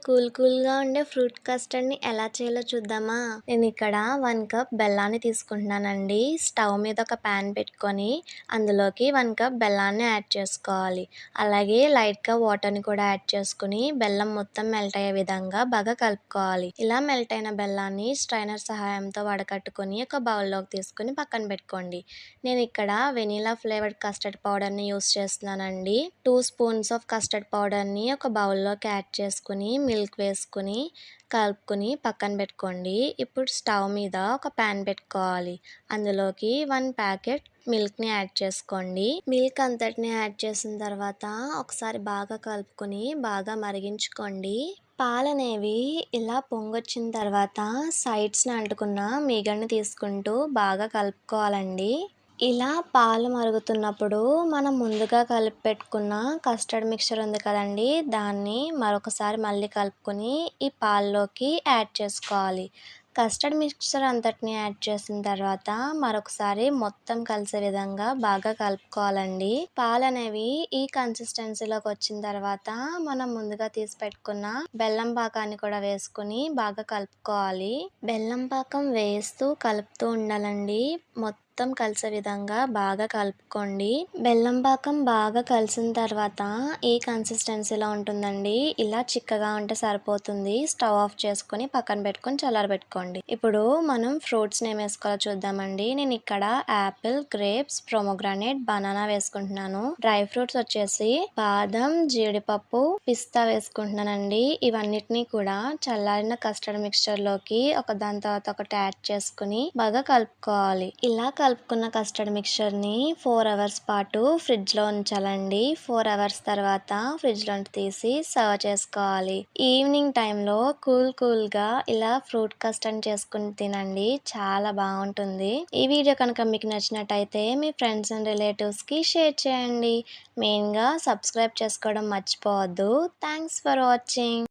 కూల్‌గా ఉండే ఫ్రూట్ కస్టర్డ్‌ని ఎలా చేయాలో చూద్దామా? నేనిక్కడ 1 కప్ బెల్లాన్ని తీసుకుంటున్నానండి. స్టవ్ మీద ఒక పాన్ పెట్టుకొని, అందులోకి 1 కప్ బెల్లాన్ని యాడ్ చేసుకోవాలి. అలాగే లైట్‌గా వాటర్‌ని కూడా యాడ్ చేసుకొని, బెల్లం మొత్తం మెల్ట్ అయ్యే విధంగా బాగా కలుపుకోవాలి. ఇలా మెల్ట్ అయిన బెల్లాన్ని స్ట్రైనర్ సహాయంతో వడకట్టుకొని, ఒక బౌల్‌లోకి తీసుకొని పక్కన పెట్టుకోండి. నేనిక్కడ వెనిలా ఫ్లేవర్డ్ కస్టర్డ్ పౌడర్‌ని యూజ్ చేస్తున్నానండి. 2 స్పూన్స్ ఆఫ్ కస్టర్డ్ పౌడర్‌ని ఒక బౌల్‌లోకి యాడ్ చేసుకొని, మిల్క్ వేసుకొని, కలుపుకొని పక్కన పెట్టుకోండి. ఇప్పుడు స్టవ్ మీద ఒక పాన్ పెట్టుకోవాలి. అందులోకి 1 ప్యాకెట్ మిల్క్‌ని యాడ్ చేసుకోండి. మిల్క్ అంతటిని యాడ్ చేసిన తర్వాత ఒకసారి బాగా కలుపుకొని, బాగా మరిగించుకోండి. పాలనేవి ఇలా పొంగొచ్చిన తర్వాత సైడ్స్‌ని అంటుకున్న మీగడని తీసుకుంటూ బాగా కలుపుకోవాలండి. ఇలా పాలు మరుగుతున్నప్పుడు మనం ముందుగా కలిపి పెట్టుకున్న కస్టర్డ్ మిక్స్చర్ ఉంది కదండీ! దాన్ని మరొకసారి మళ్ళీ కలుపుకొని ఈ పాల్లోకి యాడ్ చేసుకోవాలి. కస్టర్డ్ మిక్స్చర్ అంతటిని యాడ్ చేసిన తర్వాత మరొకసారి మొత్తం కలిసే విధంగా బాగా కలుపుకోవాలండి. పాలనేవి ఈ కన్సిస్టెన్సీలోకి వచ్చిన తర్వాత మనం ముందుగా తీసి పెట్టుకున్న బెల్లం పాకాన్ని కూడా వేసుకొని బాగా కలుపుకోవాలి. బెల్లం పాకం వేస్తూ కలుపుతూ ఉండాలండి. మొత్తం కలిసే విధంగా బాగా కలుపుకోండి. బెల్లం పాకం బాగా కలిసిన తర్వాత ఈ కన్సిస్టెన్సీలో ఉంటుందండి. ఇలా చిక్కగా ఉంటే సరిపోతుంది. స్టవ్ ఆఫ్ చేసుకొని పక్కన పెట్టుకొని చల్లారబెట్టుకోండి. ఇప్పుడు మనం ఫ్రూట్స్‌ని ఏం వేసుకోవాలో చూద్దామండి. నేను ఇక్కడ యాపిల్, గ్రేప్స్, పొమోగ్రానేట్, బనానా వేసుకుంటున్నాను. డ్రై ఫ్రూట్స్ వచ్చేసి బాదం, జీడిపప్పు, పిస్తా వేసుకుంటున్నానండి. ఇవన్నిటిని కూడా చల్లారిన కస్టర్డ్ మిక్స్చర్‌లోకి దాని తర్వాత ఒకటి యాడ్ చేసుకొని బాగా కలుపుకోవాలి. ఇలా కలుపుకున్న కస్టర్డ్ మిక్స్చర్‌ని 4 అవర్స్ పాటు ఫ్రిడ్జ్‌లో ఉంచాలండి. 4 అవర్స్ తర్వాత ఫ్రిడ్జ్‌లోంచి తీసి సర్వ్ చేసుకోవాలి. ఈవినింగ్ టైంలో కూల్‌గా ఇలా ఫ్రూట్ కస్టర్డ్ చేసుకొని తినండి. చాలా బావుంటుంది. ఈ వీడియో కనుక మీకు నచ్చినట్టయితే మీ ఫ్రెండ్స్ అండ్ రిలేటివ్స్‌కి షేర్ చేయండి. మెయిన్‌గా సబ్స్క్రైబ్ చేసుకోవడం మర్చిపోవద్దు. Thanks for watching.